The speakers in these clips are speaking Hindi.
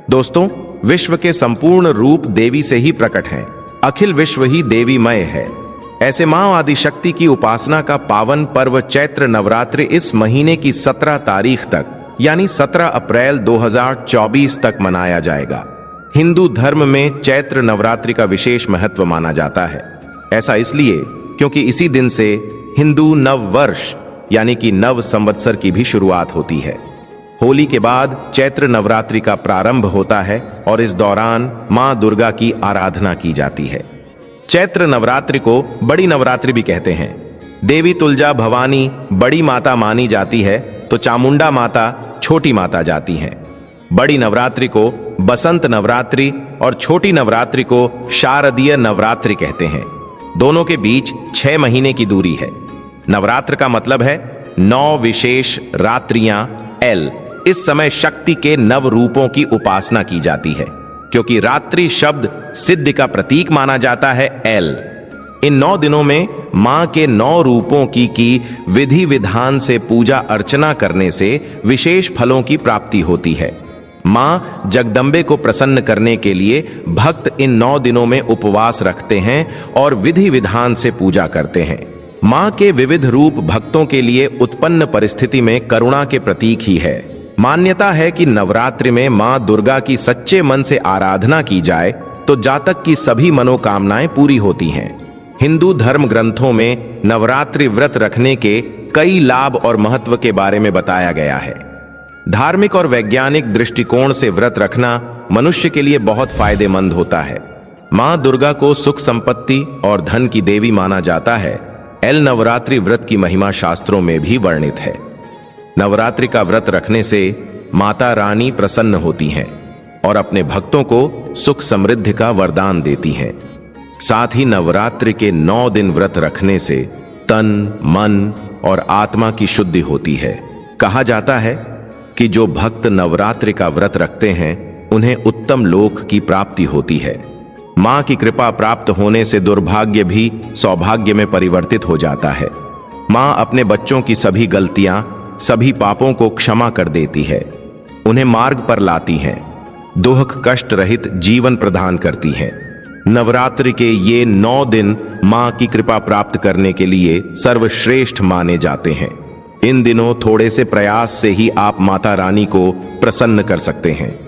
दोस्तों, विश्व के संपूर्ण रूप देवी से ही प्रकट हैं। अखिल विश्व ही देवीमय है। ऐसे मां आदि शक्ति की उपासना का पावन पर्व चैत्र नवरात्रि इस महीने की 17 तारीख तक यानी 17 अप्रैल 2024 तक मनाया जाएगा। हिंदू धर्म में चैत्र नवरात्रि का विशेष महत्व माना जाता है। ऐसा इसलिए क्योंकि इसी दिन से हिंदू नव वर्ष यानी कि नव संवत्सर की भी शुरुआत होती है। होली के बाद चैत्र नवरात्रि का प्रारंभ होता है और इस दौरान मां दुर्गा की आराधना की जाती है। चैत्र नवरात्रि को बड़ी नवरात्रि भी कहते हैं। देवी तुलजा भवानी बड़ी माता मानी जाती है तो चामुंडा माता छोटी माता जाती हैं। बड़ी नवरात्रि को बसंत नवरात्रि और छोटी नवरात्रि को शारदीय नवरात्रि कहते हैं। दोनों के बीच 6 महीने की दूरी है। नवरात्र का मतलब है 9 विशेष रात्रियां एल। इस समय शक्ति के नव रूपों की उपासना की जाती है क्योंकि रात्रि शब्द सिद्धि का प्रतीक माना जाता है एल। इन 9 दिनों में मां के 9 रूपों की विधि विधान से पूजा अर्चना करने से विशेष फलों की प्राप्ति होती है। मां जगदम्बे को प्रसन्न करने के लिए भक्त इन 9 दिनों में उपवास रखते हैं और विधि विधान से पूजा करते हैं। मां के विविध रूप भक्तों के लिए उत्पन्न परिस्थिति में करुणा के प्रतीक ही है। मान्यता है कि नवरात्रि में मां दुर्गा की सच्चे मन से आराधना की जाए तो जातक की सभी मनोकामनाएं पूरी होती हैं। हिंदू धर्म ग्रंथों में नवरात्रि व्रत रखने के कई लाभ और महत्व के बारे में बताया गया है। धार्मिक और वैज्ञानिक दृष्टिकोण से व्रत रखना मनुष्य के लिए बहुत फायदेमंद होता है। मां दुर्गा को सुख संपत्ति और धन की देवी माना जाता है। एल नवरात्रि व्रत की महिमा शास्त्रों में भी वर्णित है। नवरात्रि का व्रत रखने से माता रानी प्रसन्न होती हैं और अपने भक्तों को सुख समृद्धि का वरदान देती हैं। साथ ही नवरात्रि के 9 दिन व्रत रखने से तन, मन और आत्मा की शुद्धि होती है। कहा जाता है कि जो भक्त नवरात्रि का व्रत रखते हैं उन्हें उत्तम लोक की प्राप्ति होती है। मां की कृपा प्राप्त होने से दुर्भाग्य भी सौभाग्य में परिवर्तित हो जाता है। मां अपने बच्चों की सभी गलतियां, सभी पापों को क्षमा कर देती है, उन्हें मार्ग पर लाती हैं, दुख कष्ट रहित जीवन प्रदान करती हैं। नवरात्रि के ये 9 दिन मां की कृपा प्राप्त करने के लिए सर्वश्रेष्ठ माने जाते हैं। इन दिनों थोड़े से प्रयास से ही आप माता रानी को प्रसन्न कर सकते हैं।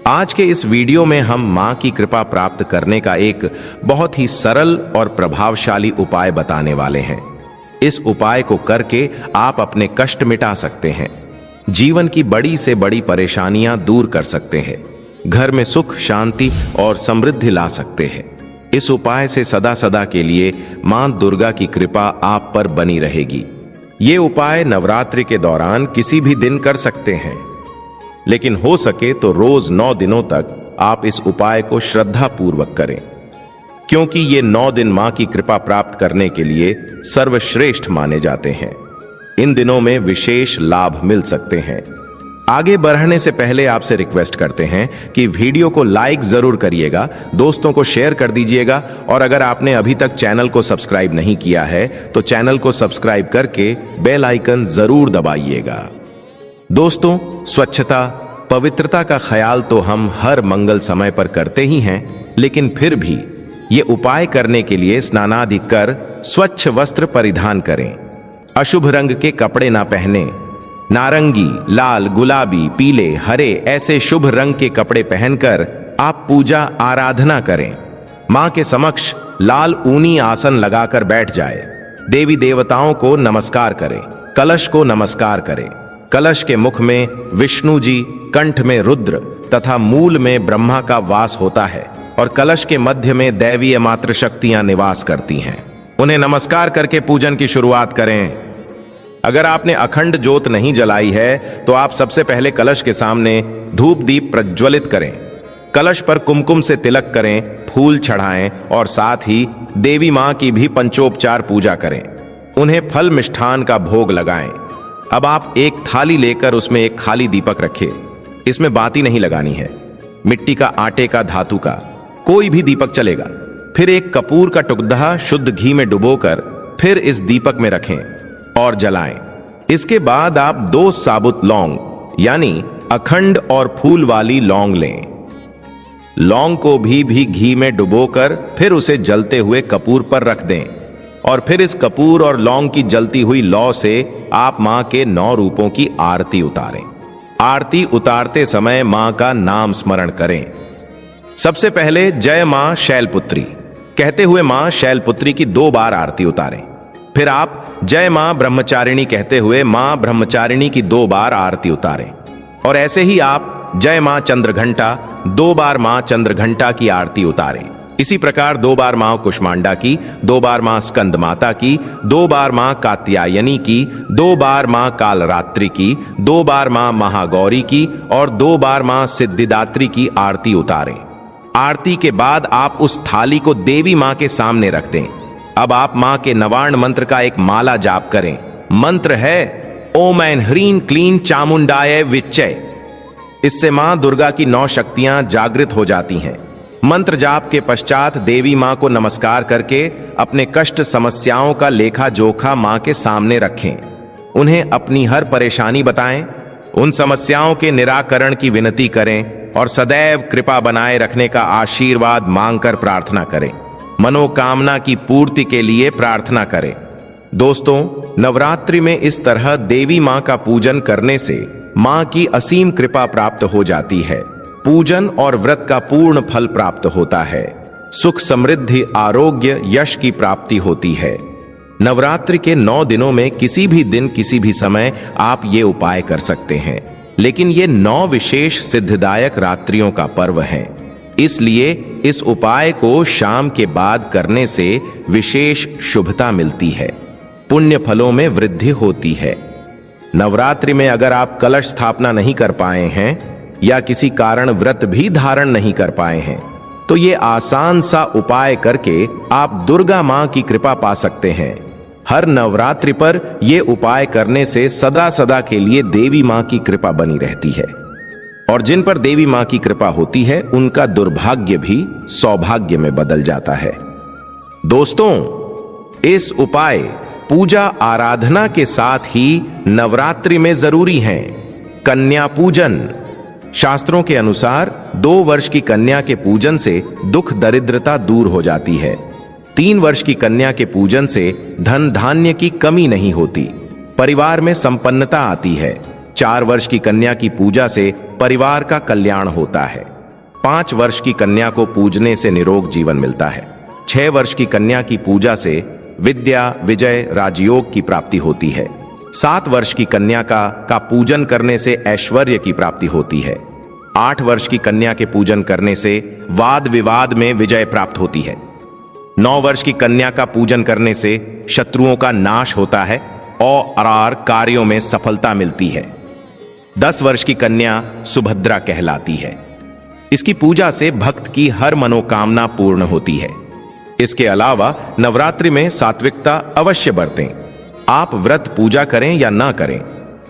आज के इस वीडियो में हम मां की कृपा प्राप्त करने का एक बहुत ही सरल और प्रभावशाली उपाय बताने वाले हैं। इस उपाय को करके आप अपने कष्ट मिटा सकते हैं, जीवन की बड़ी से बड़ी परेशानियां दूर कर सकते हैं, घर में सुख शांति और समृद्धि ला सकते हैं। इस उपाय से सदा सदा के लिए मां दुर्गा की कृपा आप पर बनी रहेगी। ये उपाय नवरात्रि के दौरान किसी भी दिन कर सकते हैं, लेकिन हो सके तो रोज 9 दिनों तक आप इस उपाय को श्रद्धा पूर्वक करें, क्योंकि ये 9 दिन मां की कृपा प्राप्त करने के लिए सर्वश्रेष्ठ माने जाते हैं। इन दिनों में विशेष लाभ मिल सकते हैं। आगे बढ़ने से पहले आपसे रिक्वेस्ट करते हैं कि वीडियो को लाइक जरूर करिएगा, दोस्तों को शेयर कर दीजिएगा और अगर आपने अभी तक चैनल को सब्सक्राइब नहीं किया है तो चैनल को सब्सक्राइब करके बेल आइकन जरूर दबाइएगा। दोस्तों, स्वच्छता पवित्रता का ख्याल तो हम हर मंगल समय पर करते ही हैं, लेकिन फिर भी ये उपाय करने के लिए स्नानादि कर स्वच्छ वस्त्र परिधान करें। अशुभ रंग के कपड़े ना पहने। नारंगी, लाल, गुलाबी, पीले, हरे ऐसे शुभ रंग के कपड़े पहनकर आप पूजा आराधना करें। मां के समक्ष लाल ऊनी आसन लगाकर बैठ जाए। देवी देवताओं को नमस्कार करें। कलश को नमस्कार करें। कलश के मुख में विष्णु जी, कंठ में रुद्र तथा मूल में ब्रह्मा का वास होता है और कलश के मध्य में दैवीय मातृ शक्तियां निवास करती हैं। उन्हें नमस्कार करके पूजन की शुरुआत करें। अगर आपने अखंड ज्योत नहीं जलाई है तो आप सबसे पहले कलश के सामने धूप दीप प्रज्वलित करें। कलश पर कुमकुम से तिलक करें, फूल चढ़ाएं और साथ ही देवी मां की भी पंचोपचार पूजा करें। उन्हें फल मिष्ठान का भोग लगाएं। अब आप एक थाली लेकर उसमें एक खाली दीपक रखें। इसमें बाती नहीं लगानी है। मिट्टी का, आटे का, धातु का कोई भी दीपक चलेगा। फिर एक कपूर का टुकड़ा शुद्ध घी में डुबोकर फिर इस दीपक में रखें और जलाएं। इसके बाद आप 2 साबुत लौंग यानी अखंड और फूल वाली लौंग लें। लौंग को भी घी में डुबोकर फिर उसे जलते हुए कपूर पर रख दें और फिर इस कपूर और लौंग की जलती हुई लौ से आप मां के 9 रूपों की आरती उतारें। आरती उतारते समय मां का नाम स्मरण करें। सबसे पहले जय मां शैलपुत्री कहते हुए मां शैलपुत्री की 2 बार आरती उतारें। फिर आप जय मां ब्रह्मचारिणी कहते हुए मां ब्रह्मचारिणी की 2 बार आरती उतारें। और ऐसे ही आप जय मां चंद्रघंटा 2 बार मां चंद्रघंटा की आरती उतारें। इसी प्रकार 2 बार मां कुष्मांडा की, 2 बार मां स्कंद माता की, 2 बार मां कात्यायनी की, 2 बार मां कालरात्रि की, 2 बार मां महागौरी की और 2 बार मां सिद्धिदात्री की आरती उतारें। आरती के बाद आप उस थाली को देवी मां के सामने रख दें। अब आप मां के नवार्ण मंत्र का एक माला जाप करें। मंत्र है ओम ऐं ह्रीं क्लीं चामुंडाय विच्चय। इससे मां दुर्गा की 9 शक्तियां जागृत हो जाती हैं। मंत्र जाप के पश्चात देवी मां को नमस्कार करके अपने कष्ट समस्याओं का लेखा जोखा मां के सामने रखें। उन्हें अपनी हर परेशानी बताएं, उन समस्याओं के निराकरण की विनती करें और सदैव कृपा बनाए रखने का आशीर्वाद मांगकर प्रार्थना करें। मनोकामना की पूर्ति के लिए प्रार्थना करें। दोस्तों, नवरात्रि में इस तरह देवी मां का पूजन करने से मां की असीम कृपा प्राप्त हो जाती है। पूजन और व्रत का पूर्ण फल प्राप्त होता है। सुख, समृद्धि, आरोग्य, यश की प्राप्ति होती है। नवरात्रि के 9 दिनों में किसी भी दिन किसी भी समय आप ये उपाय कर सकते हैं, लेकिन ये 9 विशेष सिद्धिदायक रात्रियों का पर्व है। इसलिए इस उपाय को शाम के बाद करने से विशेष शुभता मिलती है, पुण्य फलों में वृद्धि होती है। नवरात्रि में अगर आप कलश स्थापना नहीं कर पाए हैं या किसी कारण व्रत भी धारण नहीं कर पाए हैं, तो ये आसान सा उपाय करके आप दुर्गा मां की कृपा पा सकते हैं। हर नवरात्रि पर यह उपाय करने से सदा सदा के लिए देवी मां की कृपा बनी रहती है और जिन पर देवी मां की कृपा होती है उनका दुर्भाग्य भी सौभाग्य में बदल जाता है। दोस्तों, इस उपाय पूजा आराधना के साथ ही नवरात्रि में जरूरी है। कन्या पूजन। शास्त्रों के अनुसार 2 वर्ष की कन्या के पूजन से दुख दरिद्रता दूर हो जाती है। 3 वर्ष की कन्या के पूजन से धन धान्य की कमी नहीं होती, परिवार में संपन्नता आती है। 4 वर्ष की कन्या की पूजा से परिवार का कल्याण होता है। 5 वर्ष की कन्या को पूजने से निरोग जीवन मिलता है। 6 वर्ष की कन्या की पूजा से विद्या, विजय, राजयोग की प्राप्ति होती है। 7 वर्ष की कन्या का पूजन करने से ऐश्वर्य की प्राप्ति होती है। 8 वर्ष की कन्या के पूजन करने से वाद विवाद में विजय प्राप्त होती है। 9 वर्ष की कन्या का पूजन करने से शत्रुओं का नाश होता है और कार्यों में सफलता मिलती है। 10 वर्ष की कन्या सुभद्रा कहलाती है। इसकी पूजा से भक्त की हर मनोकामना पूर्ण होती है। इसके अलावा नवरात्रि में सात्विकता अवश्य बरतें। आप व्रत पूजा करें या ना करें,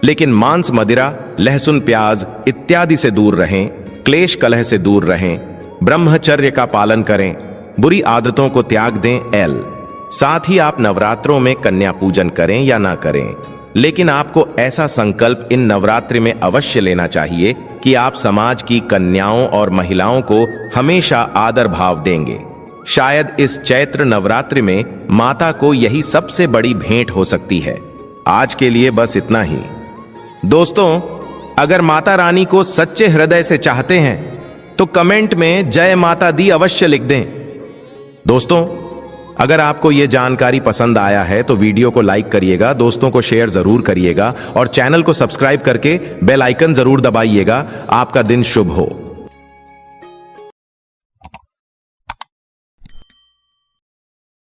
लेकिन मांस, मदिरा, लहसुन, प्याज इत्यादि से दूर रहें, क्लेश कलह से दूर रहें, ब्रह्मचर्य का पालन करें, बुरी आदतों को त्याग दें। साथ ही आप नवरात्रों में कन्या पूजन करें या ना करें, लेकिन आपको ऐसा संकल्प इन नवरात्रि में अवश्य लेना चाहिए कि आप समाज की कन्याओं और महिलाओं को हमेशा आदर भाव देंगे। शायद इस चैत्र नवरात्रि में माता को यही सबसे बड़ी भेंट हो सकती है। आज के लिए बस इतना ही। दोस्तों, अगर माता रानी को सच्चे हृदय से चाहते हैं तो कमेंट में जय माता दी अवश्य लिख दें। दोस्तों, अगर आपको यह जानकारी पसंद आया है तो वीडियो को लाइक करिएगा, दोस्तों को शेयर जरूर करिएगा और चैनल को सब्सक्राइब करके बेल आइकन जरूर दबाइएगा। आपका दिन शुभ हो।